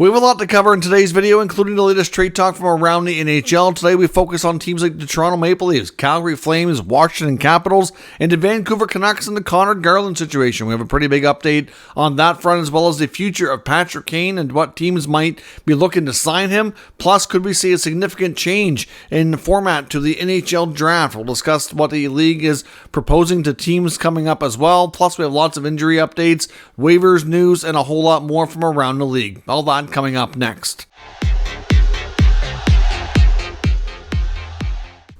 We have a lot to cover in today's video, including the latest trade talk from around the NHL. Today we focus on teams like the Toronto Maple Leafs, Calgary Flames, Washington Capitals, and the Vancouver Canucks and the Connor Garland situation. We have a pretty big update on that front, as well as the future of Patrick Kane and what teams might be looking to sign him. Plus, could we see a significant change in the format to the NHL Draft? We'll discuss what the league is proposing to teams coming up as well. Plus, we have lots of injury updates, waivers, news, and a whole lot more from around the league. All that coming up next.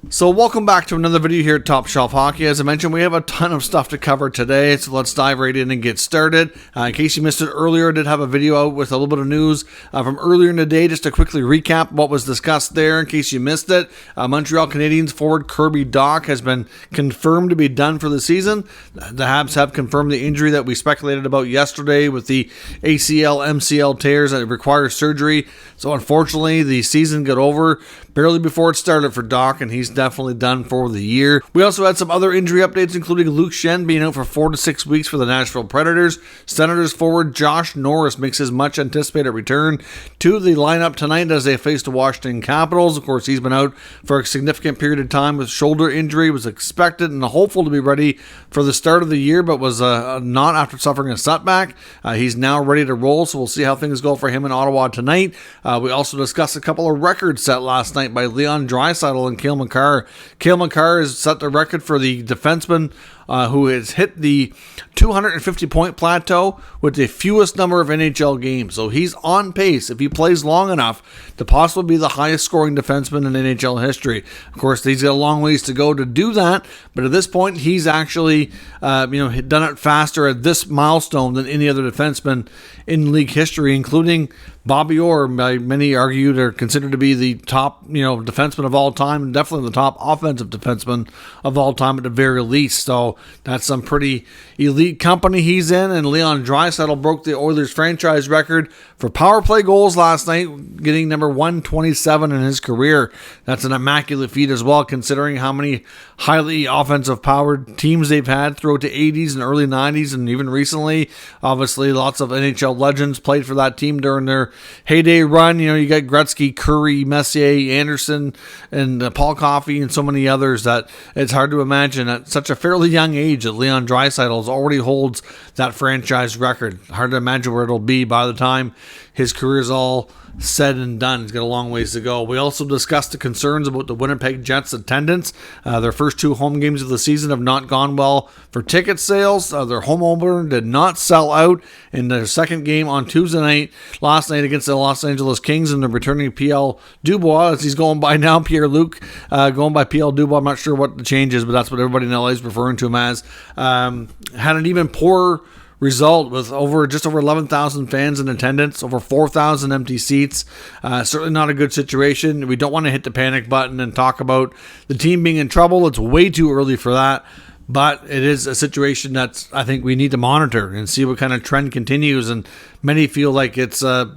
So welcome back to another video here at Top Shelf Hockey. As I mentioned, we have a ton of stuff to cover today, so let's dive right in and get started. In case you missed it earlier, I did have a video out with a little bit of news from earlier in the day, just to quickly recap what was discussed there in case you missed it. Montreal Canadiens forward Kirby Dach has been confirmed to be done for the season. The Habs have confirmed the injury that we speculated about yesterday with the ACL, MCL tears that require surgery. So unfortunately, the season got over barely before it started for Dach, and he's definitely done for the year. We also had some other injury updates, including Luke Schenn being out for 4 to 6 weeks for the Nashville Predators. Senators forward Josh Norris makes his much anticipated return to the lineup tonight as they face the Washington Capitals. Of course, he's been out for a significant period of time with shoulder injury, was expected and hopeful to be ready for the start of the year, but was not after suffering a setback. He's now ready to roll, so we'll see how things go for him in Ottawa tonight. We also discussed a couple of records set last night by Leon Draisaitl and Cale Makar. Cale Makar has set the record for the defenseman who has hit the 250-point plateau with the fewest number of NHL games. So he's on pace, if he plays long enough, to possibly be the highest scoring defenseman in NHL history. Of course, he's got a long ways to go to do that, but at this point, he's actually done it faster at this milestone than any other defenseman in league history, including Bobby Orr, by many argued or considered to be the top, defenseman of all time, and definitely the top offensive defenseman of all time at the very least. So that's some pretty elite company he's in. And Leon Draisaitl broke the Oilers franchise record for power play goals last night, getting number 127 in his career. That's an immaculate feat as well, considering how many highly offensive powered teams they've had throughout the 80s and early 90s, and even recently. Obviously, lots of NHL legends played for that team during their heyday run. You got Gretzky, Curry, Messier, Anderson, and Paul Coffey, and so many others that it's hard to imagine at such a fairly young age that Leon Draisaitl already holds that franchise record. Hard to imagine where it'll be by the time his career is all said and done. He's got a long ways to go. We also discussed the concerns about the Winnipeg Jets attendance. Their first 2 home games of the season have not gone well for ticket sales. Their home opener did not sell out in their second game on Tuesday night, last night against the Los Angeles Kings, and the returning PL Dubois, as he's going by now, Pierre-Luc, going by PL Dubois. I'm not sure what the change is, but that's what everybody in LA is referring to him as. Had an even poorer result with just over 11,000 fans in attendance, over 4,000 empty seats. Certainly not a good situation. We don't want to hit the panic button and talk about the team being in trouble. It's way too early for that. But it is a situation that I think we need to monitor and see what kind of trend continues. And many feel like it's a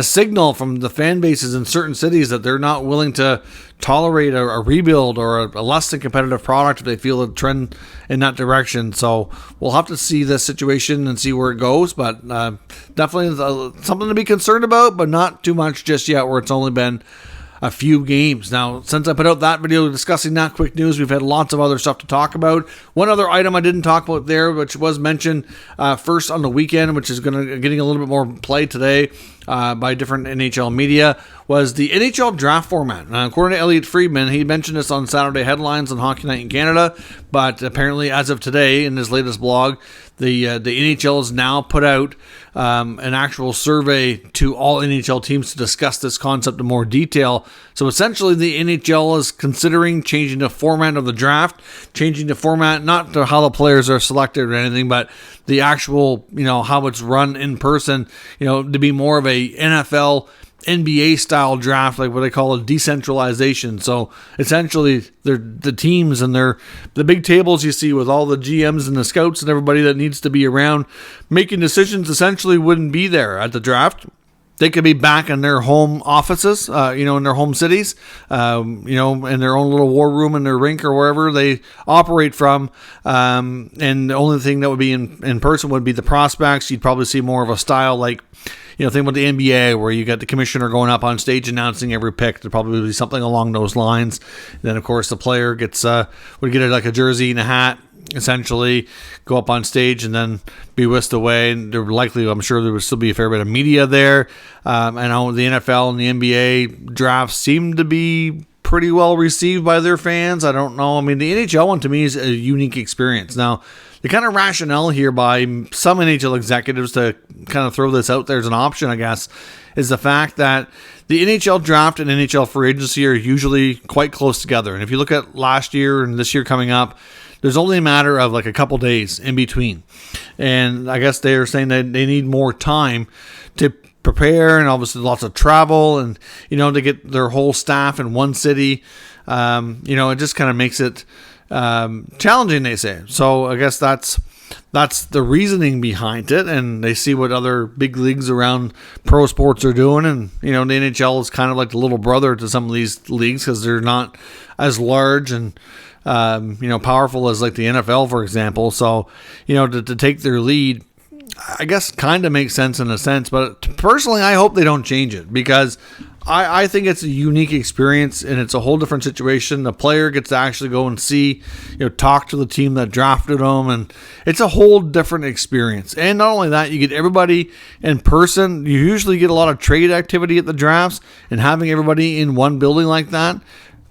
signal from the fan bases in certain cities that they're not willing to tolerate a rebuild or a less than competitive product if they feel a trend in that direction. So we'll have to see this situation and see where it goes. But definitely something to be concerned about, but not too much just yet, where it's only been a few games. Now, since I put out that video discussing that quick news, we've had lots of other stuff to talk about. One other item I didn't talk about there, which was mentioned first on the weekend, which is getting a little bit more play today by different NHL media, was the NHL draft format. Now, according to Elliot Friedman, he mentioned this on Saturday Headlines on Hockey Night in Canada, but apparently as of today in his latest blog, the NHL has now put out an actual survey to all NHL teams to discuss this concept in more detail. So essentially, the NHL is considering changing the format of the draft, changing the format, not to how the players are selected or anything, but the actual, how it's run in person, to be more of a NFL NBA style draft, like what they call a decentralization. So essentially they're the teams and they're the big tables you see with all the GMs and the scouts and everybody that needs to be around making decisions essentially wouldn't be there at the draft. They could be back in their home offices, in their home cities, in their own little war room in their rink or wherever they operate from. And the only thing that would be in person would be the prospects. You'd probably see more of a style like, think about the NBA where you got the commissioner going up on stage announcing every pick. There'd probably be something along those lines. Then, of course, the player would get like a jersey and a hat, essentially, go up on stage and then be whisked away. And I'm sure there would still be a fair bit of media there. I know the NFL and the NBA drafts seem to be pretty well received by their fans. I don't know. I mean, the NHL one to me is a unique experience. Now, the kind of rationale here by some NHL executives to kind of throw this out there as an option, I guess, is the fact that the NHL draft and NHL free agency are usually quite close together. And if you look at last year and this year coming up, there's only a matter of like a couple days in between. And I guess they're saying that they need more time to prepare, and obviously lots of travel, and to get their whole staff in one city. It just kind of makes it challenging, they say. So I guess that's the reasoning behind it, and they see what other big leagues around pro sports are doing, and the NHL is kind of like the little brother to some of these leagues because they're not as large and powerful as like the NFL, for example. So to take their lead, I guess kind of makes sense in a sense, but personally, I hope they don't change it because I think it's a unique experience and it's a whole different situation. The player gets to actually go and see, talk to the team that drafted them, and it's a whole different experience. And not only that, you get everybody in person. You usually get a lot of trade activity at the drafts, and having everybody in one building like that,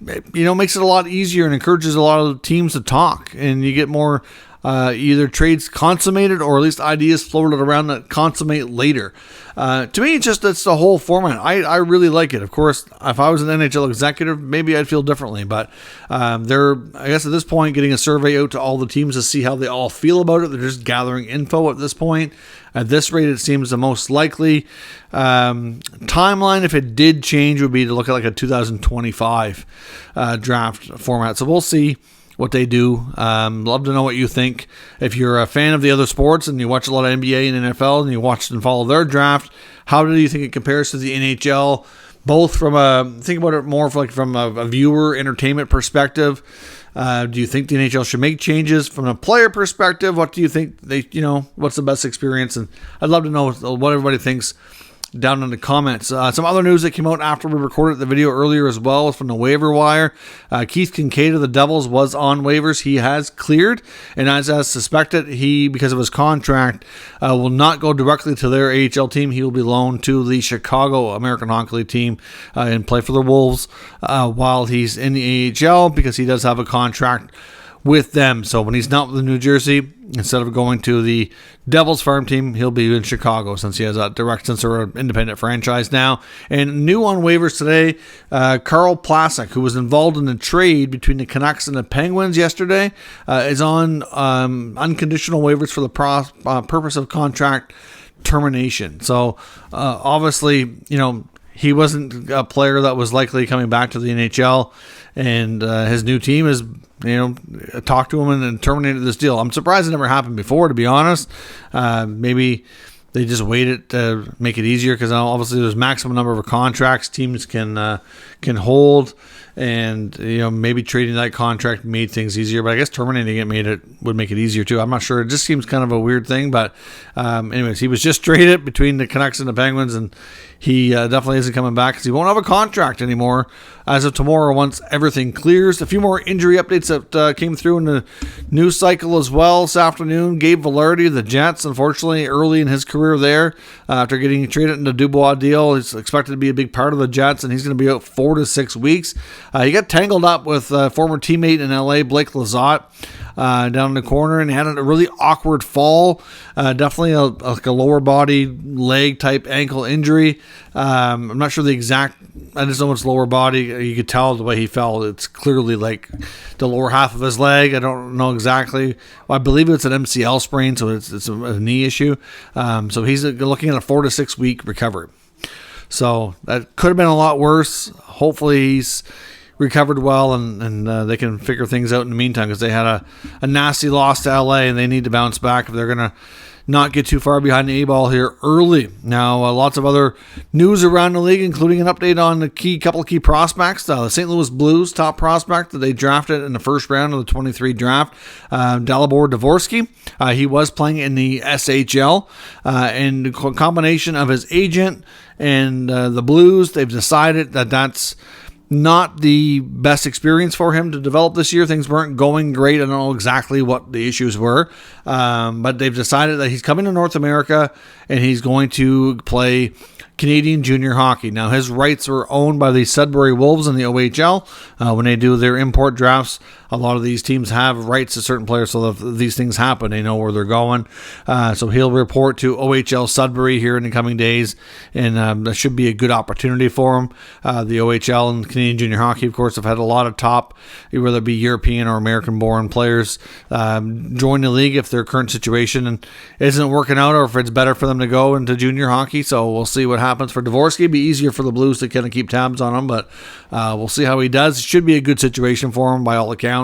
makes it a lot easier and encourages a lot of teams to talk, and you get more either trades consummated or at least ideas floated around that consummate later. To me, it's the whole format. I really like it. Of course, if I was an NHL executive, maybe I'd feel differently. But I guess at this point, getting a survey out to all the teams to see how they all feel about it. They're just gathering info at this point. At this rate, it seems the most likely timeline, if it did change, would be to look at like a 2025 draft format. So we'll see what they do. Love to know what you think. If you're a fan of the other sports and you watch a lot of NBA and NFL and you watch and follow their draft, how do you think it compares to the NHL? Both think about it more from a viewer entertainment perspective. Do you think the NHL should make changes from a player perspective? What do you think what's the best experience? And I'd love to know what everybody thinks down in the comments. Some other news that came out after we recorded the video earlier as well was from the waiver wire. Keith Kincaid of the Devils was on waivers. He has cleared, and as suspected, he, because of his contract, will not go directly to their AHL team. He will be loaned to the Chicago American Hockey League team and play for the Wolves while he's in the AHL, because he does have a contract with them. So when he's not with New Jersey, instead of going to the Devils farm team, he'll be in Chicago, since he has a direct sense or an independent franchise now. And new on waivers today, Carl Plasak, who was involved in a trade between the Canucks and the Penguins yesterday, is on unconditional waivers for the purpose of contract termination. So obviously, he wasn't a player that was likely coming back to the NHL, and his new team has talked to him and terminated this deal. I'm surprised it never happened before, to be honest. Maybe they just waited to make it easier, because obviously there's maximum number of contracts teams can hold, and maybe trading that contract made things easier, but I guess terminating it would make it easier too. I'm not sure. It just seems kind of a weird thing, but anyways, he was just traded between the Canucks and the Penguins, and he definitely isn't coming back because he won't have a contract anymore as of tomorrow once everything clears. A few more injury updates that came through in the news cycle as well this afternoon. Gabe Vilardi of the Jets, unfortunately, early in his career there, after getting traded in the Dubois deal, he's expected to be a big part of the Jets, and he's going to be out 4 to 6 weeks. He got tangled up with former teammate in LA, Blake Lizotte, down in the corner, and had a really awkward fall. Definitely a lower body, leg type ankle injury. I'm not sure the exact, I just know it's lower body. You could tell the way he fell. It's clearly like the lower half of his leg. I don't know exactly. Well, I believe it's an MCL sprain, so it's a knee issue. So he's looking at a 4 to 6 week recovery. So that could have been a lot worse. Hopefully he's recovered well, and they can figure things out in the meantime, because they had a nasty loss to LA, and they need to bounce back if they're going to not get too far behind the 8 ball here early. Now, lots of other news around the league, including an update on the couple of key prospects. The St. Louis Blues top prospect that they drafted in the first round of the 23 draft, Dvorsky. He was playing in the SHL, and the combination of his agent and the Blues, they've decided that that's not the best experience for him to develop this year. Things weren't going great. I don't know exactly what the issues were, but they've decided that he's coming to North America and he's going to play Canadian junior hockey. Now, his rights are owned by the Sudbury Wolves in the OHL. When they do their import drafts, a lot of these teams have rights to certain players, so if these things happen, they know where they're going. So he'll report to OHL Sudbury here in the coming days, and that should be a good opportunity for him. The OHL and Canadian junior hockey, of course, have had a lot of top, whether it be European or American-born players, join the league if their current situation isn't working out, or if it's better for them to go into junior hockey. So we'll see what happens for Dvorsky. It'd be easier for the Blues to kind of keep tabs on him, but we'll see how he does. It should be a good situation for him by all accounts.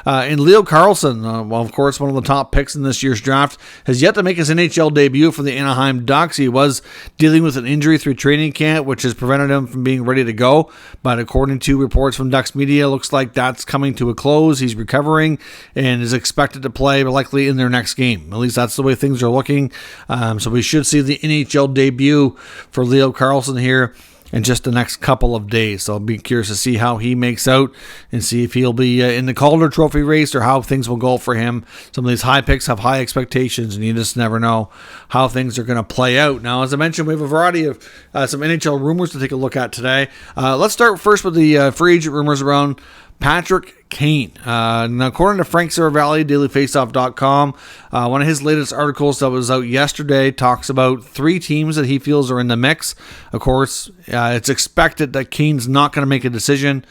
And Leo Carlsson, well, of course, one of the top picks in this year's draft, has yet to make his NHL debut for the Anaheim Ducks. He was dealing with an injury through training camp, which has prevented him from being ready to go. But according to reports from Ducks media, looks like that's coming to a close. He's recovering and is expected to play likely in their next game. At least that's the way things are looking. So we should see the NHL debut for Leo Carlsson here in just the next couple of days. So I'll be curious to see how he makes out and see if he'll be in the Calder Trophy race or how things will go for him. Some of these high picks have high expectations, and you just never know how things are going to play out. Now, as I mentioned, we have a variety of some NHL rumors to take a look at today. Let's start first with the free agent rumors around Patrick Kane. Now, according to Frank Saravalli, dailyfaceoff.com, one of his latest articles that was out yesterday talks about 3 teams that he feels are in the mix. Of course, it's expected that Kane's not going to make a decision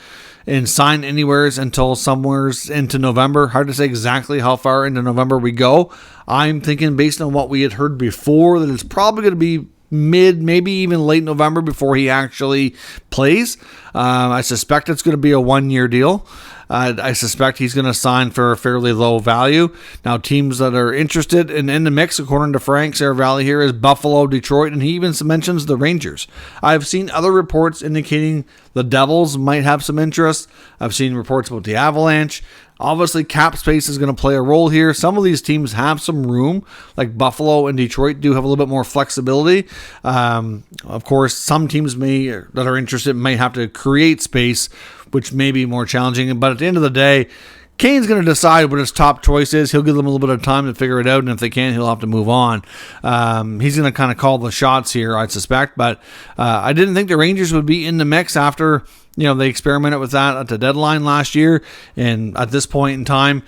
and sign anywheres until somewheres into November. Hard to say exactly how far into November we go. I'm thinking, based on what we had heard before, that it's probably going to be mid, maybe even late November before he actually plays. I suspect it's going to be a 1-year deal. I suspect he's going to sign for a fairly low value. Now, teams that are interested and in the mix, according to Frank Saravalli here, is Buffalo, Detroit, and he even mentions the Rangers. I've seen other reports indicating the Devils might have some interest. I've seen reports about the Avalanche. Obviously, cap space is going to play a role here. Some of these teams have some room, like Buffalo and Detroit do have a little bit more flexibility. Of course, some teams that are interested might have to create space, which may be more challenging. But at the end of the day, Kane's going to decide what his top choice is. He'll give them a little bit of time to figure it out, and if they can't, he'll have to move on. He's going to kind of call the shots here, I suspect. But I didn't think the Rangers would be in the mix after they experimented with that at the deadline last year. And at this point in time,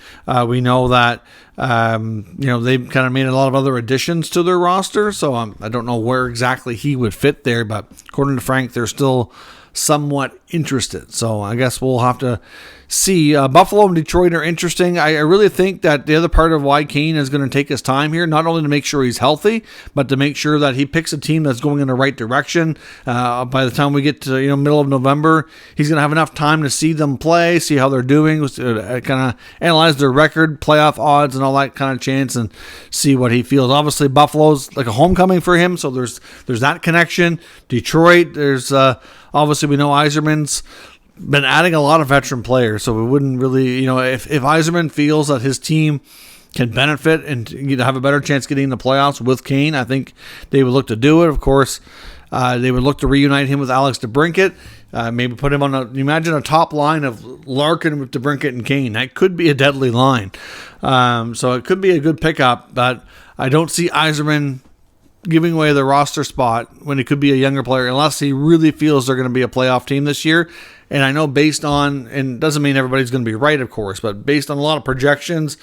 we know that they've kind of made a lot of other additions to their roster. So I don't know where exactly he would fit there. But according to Frank, they're still somewhat interested. So I guess we'll have to see. Buffalo and Detroit are interesting. I really think that the other part of why Kane is going to take his time here, not only to make sure he's healthy, but to make sure that he picks a team that's going in the right direction. By the time we get to middle of November, he's going to have enough time to see them play, see how they're doing, kind of analyze their record, playoff odds, and all that kind of chance, and see what he feels. Obviously, Buffalo's like a homecoming for him, so there's that connection. Detroit, there's obviously we know Yzerman's been adding a lot of veteran players, so we wouldn't really, if Yzerman feels that his team can benefit and have a better chance getting in the playoffs with Kane, I think they would look to do it. Of course, they would look to reunite him with Alex DeBrincat. Maybe put him on imagine a top line of Larkin with DeBrincat and Kane. That could be a deadly line. So it could be a good pickup, but I don't see Yzerman giving away the roster spot when it could be a younger player, unless he really feels they're going to be a playoff team this year. And I know based on, and doesn't mean everybody's going to be right, of course, but based on a lot of projections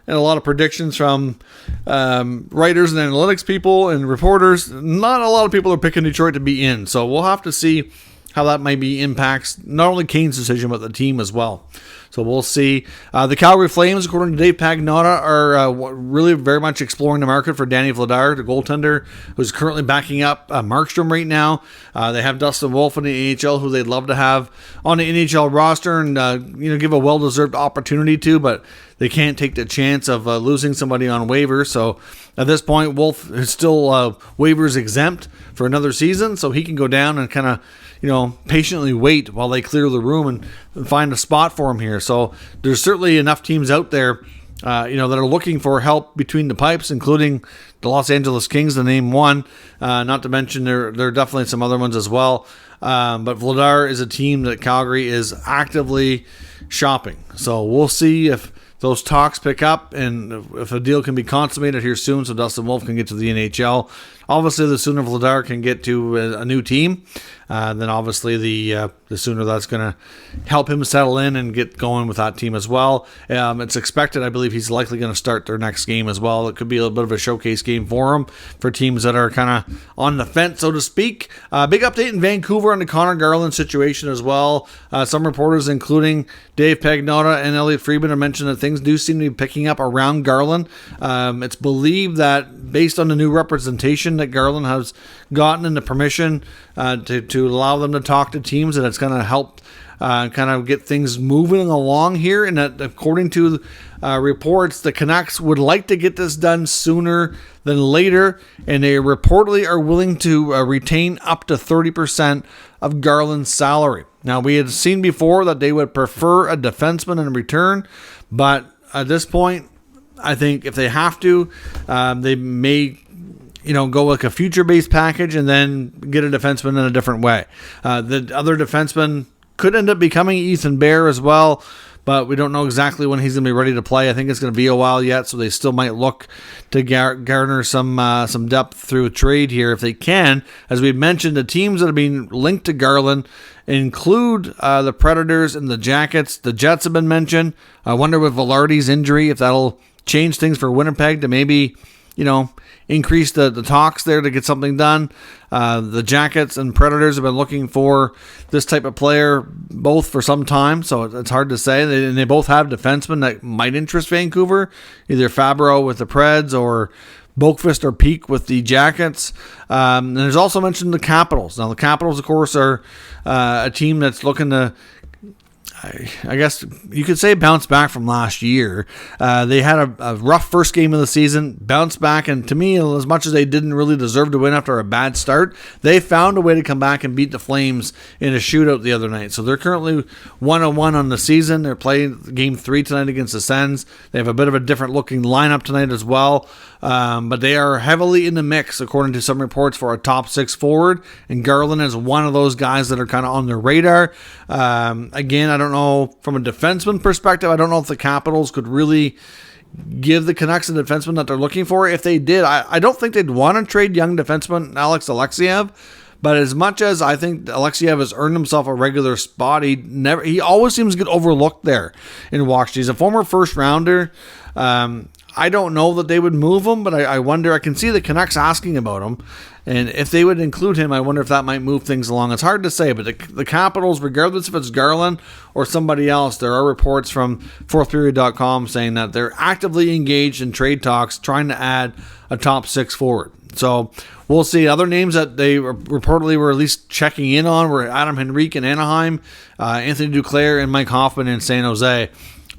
and a lot of predictions from writers and analytics people and reporters, not a lot of people are picking Detroit to be in. So we'll have to see how that maybe impacts not only Kane's decision, but the team as well. So we'll see. The Calgary Flames, according to Dave Pagnotta, are really very much exploring the market for Danny Vladar, the goaltender, who's currently backing up Markstrom right now. They have Dustin Wolf in the AHL, who they'd love to have on the NHL roster and give a well-deserved opportunity to, but they can't take the chance of losing somebody on waivers. So at this point, Wolf is still waivers exempt for another season, so he can go down and kind of patiently wait while they clear the room and find a spot for him here. So there's certainly enough teams out there that are looking for help between the pipes, including the Los Angeles Kings, to name one. Not to mention there are definitely some other ones as well. But Vladar is a team that Calgary is actively shopping. So we'll see if those talks pick up and if a deal can be consummated here soon so Dustin Wolf can get to the NHL. Obviously, the sooner Vladar can get to a new team, then obviously the sooner that's going to help him settle in and get going with that team as well. It's expected, I believe he's likely going to start their next game as well. It could be a little bit of a showcase game for him, for teams that are kind of on the fence, so to speak. Big update in Vancouver on the Connor Garland situation as well. Some reporters, including Dave Pagnotta and Elliot Friedman, have mentioned that things do seem to be picking up around Garland. It's believed that based on the new representation that Garland has gotten and the permission to allow them to talk to teams, and it's going to help kind of get things moving along here. And that, according to reports, the Canucks would like to get this done sooner than later, and they reportedly are willing to retain up to 30% of Garland's salary. Now, we had seen before that they would prefer a defenseman in return, but at this point, I think if they have to, they may go like a future-based package and then get a defenseman in a different way. The other defenseman could end up becoming Ethan Bear as well, but we don't know exactly when he's going to be ready to play. I think it's going to be a while yet, so they still might look to garner some depth through a trade here if they can. As we mentioned, the teams that are being linked to Garland include the Predators and the Jackets. The Jets have been mentioned. I wonder with Vilardi's injury if that'll change things for Winnipeg to maybe increase the talks there to get something done. The Jackets and Predators have been looking for this type of player both for some time, so it's hard to say. They both have defensemen that might interest Vancouver, either Fabro with the Preds or Boqvist or Peak with the Jackets. And there's also mentioned the Capitals. Now, the Capitals, of course, are a team that's looking to, I guess you could say, bounce back from last year. They had a rough first game of the season, bounced back, and to me, as much as they didn't really deserve to win after a bad start, they found a way to come back and beat the Flames in a shootout the other night. So they're currently 1-1 on the season. They're playing Game 3 tonight against the Sens. They have a bit of a different looking lineup tonight as well. But they are heavily in the mix, according to some reports, for a top 6 forward, and Garland is one of those guys that are kind of on their radar. Again, I don't know, from a defenseman perspective, I don't know if the Capitals could really give the Canucks a defenseman that they're looking for. If they did, I don't think they'd want to trade young defenseman Alex Alexiev. But as much as I think Alexiev has earned himself a regular spot, he always seems to get overlooked there in Washington. He's a former first rounder. I don't know that they would move him, but I wonder. I can see the Canucks asking about him, and if they would include him, I wonder if that might move things along. It's hard to say, but the Capitals, regardless if it's Garland or somebody else, there are reports from fourthperiod.com saying that they're actively engaged in trade talks, trying to add a top 6 forward. So we'll see. Other names that they reportedly were at least checking in on were Adam Henrique in Anaheim, Anthony Duclair, and Mike Hoffman in San Jose,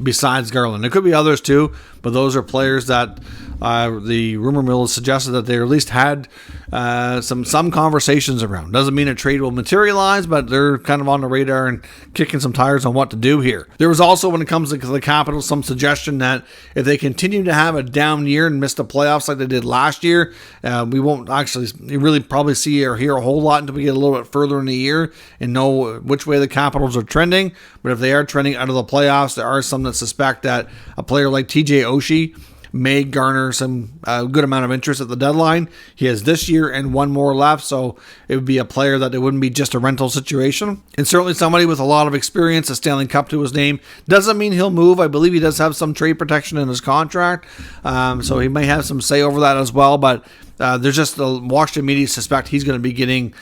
besides Garland. There could be others too, but those are players that the rumor mill has suggested that they at least had some conversations around. Doesn't mean a trade will materialize, but they're kind of on the radar and kicking some tires on what to do here. There was also, when it comes to the Capitals, some suggestion that if they continue to have a down year and miss the playoffs like they did last year, we won't actually really probably see or hear a whole lot until we get a little bit further in the year and know which way the Capitals are trending. But if they are trending out of the playoffs, there are some that suspect that a player like TJ Oshie may garner some good amount of interest at the deadline. He has this year and one more left, so it would be a player that it wouldn't be just a rental situation. And certainly somebody with a lot of experience, a Stanley Cup to his name. Doesn't mean he'll move. I believe he does have some trade protection in his contract, so he may have some say over that as well. But there's just the Washington media suspect he's going to be getting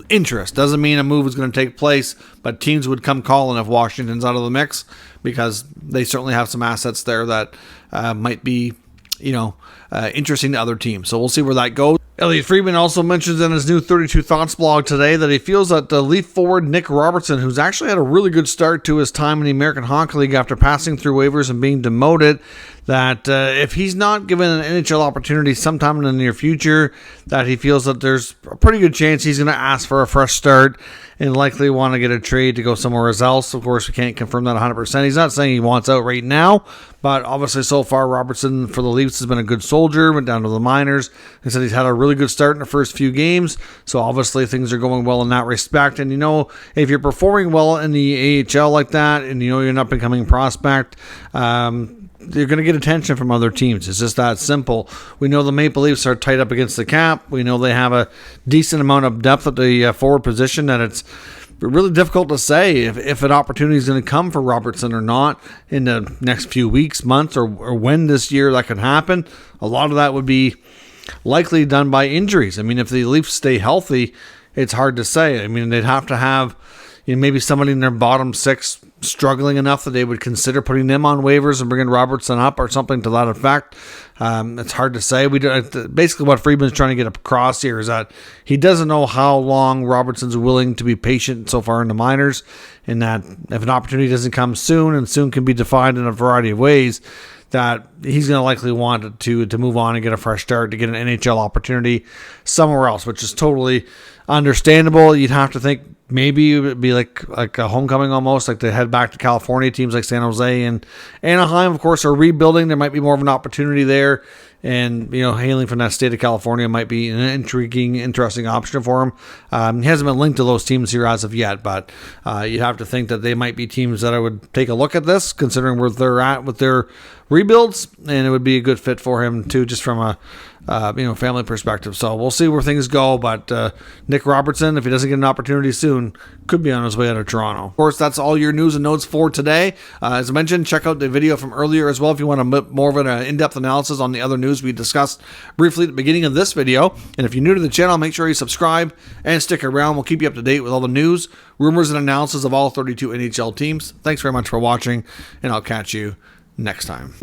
interest. Doesn't mean a move is going to take place, but teams would come calling if Washington's out of the mix, because they certainly have some assets there that might be interesting to other teams. So we'll see where that goes. Elliotte Friedman also mentions in his new 32 Thoughts blog today that he feels that the Leaf forward Nick Robertson, who's actually had a really good start to his time in the American Hockey League after passing through waivers and being demoted, that if he's not given an NHL opportunity sometime in the near future, that he feels that there's a pretty good chance he's going to ask for a fresh start and likely want to get a trade to go somewhere else. Of course, we can't confirm that 100%. He's not saying he wants out right now, but obviously so far Robertson for the Leafs has been a good soldier, went down to the minors. He said he's had a really good start in the first few games, so obviously things are going well in that respect. And if you're performing well in the AHL like that, and you're an up-and-coming prospect, you're going to get attention from other teams. It's just that simple. We know the Maple Leafs are tight up against the cap. We know they have a decent amount of depth at the forward position, that it's really difficult to say if an opportunity is going to come for Robertson or not in the next few weeks, months, or when this year that could happen. A lot of that would be likely done by injuries. I mean, if the Leafs stay healthy, it's hard to say. I mean, they'd have to have maybe somebody in their bottom six struggling enough that they would consider putting them on waivers and bringing Robertson up or something to that effect. It's hard to say. Basically what Friedman's trying to get across here is that he doesn't know how long Robertson's willing to be patient so far in the minors, and that if an opportunity doesn't come soon, and soon can be defined in a variety of ways, that he's going to likely want to move on and get a fresh start, to get an NHL opportunity somewhere else, which is totally understandable. You'd have to think maybe it would be like a homecoming almost, like to head back to California. Teams like San Jose and Anaheim, of course, are rebuilding. There might be more of an opportunity there. And, hailing from that state of California might be an intriguing, interesting option for him. He hasn't been linked to those teams here as of yet, but you'd have to think that they might be teams that I would take a look at this, considering where they're at with their rebuilds, and it would be a good fit for him too, just from a family perspective. So we'll see where things go, but Nick Robertson, if he doesn't get an opportunity soon, could be on his way out of Toronto. Of course, that's all your news and notes for today. As I mentioned, check out the video from earlier as well if you want more of an in-depth analysis on the other news we discussed briefly at the beginning of this video. And if you're new to the channel, make sure you subscribe and stick around. We'll keep you up to date with all the news, rumors, and analysis of all 32 NHL teams. Thanks very much for watching, and I'll catch you next time.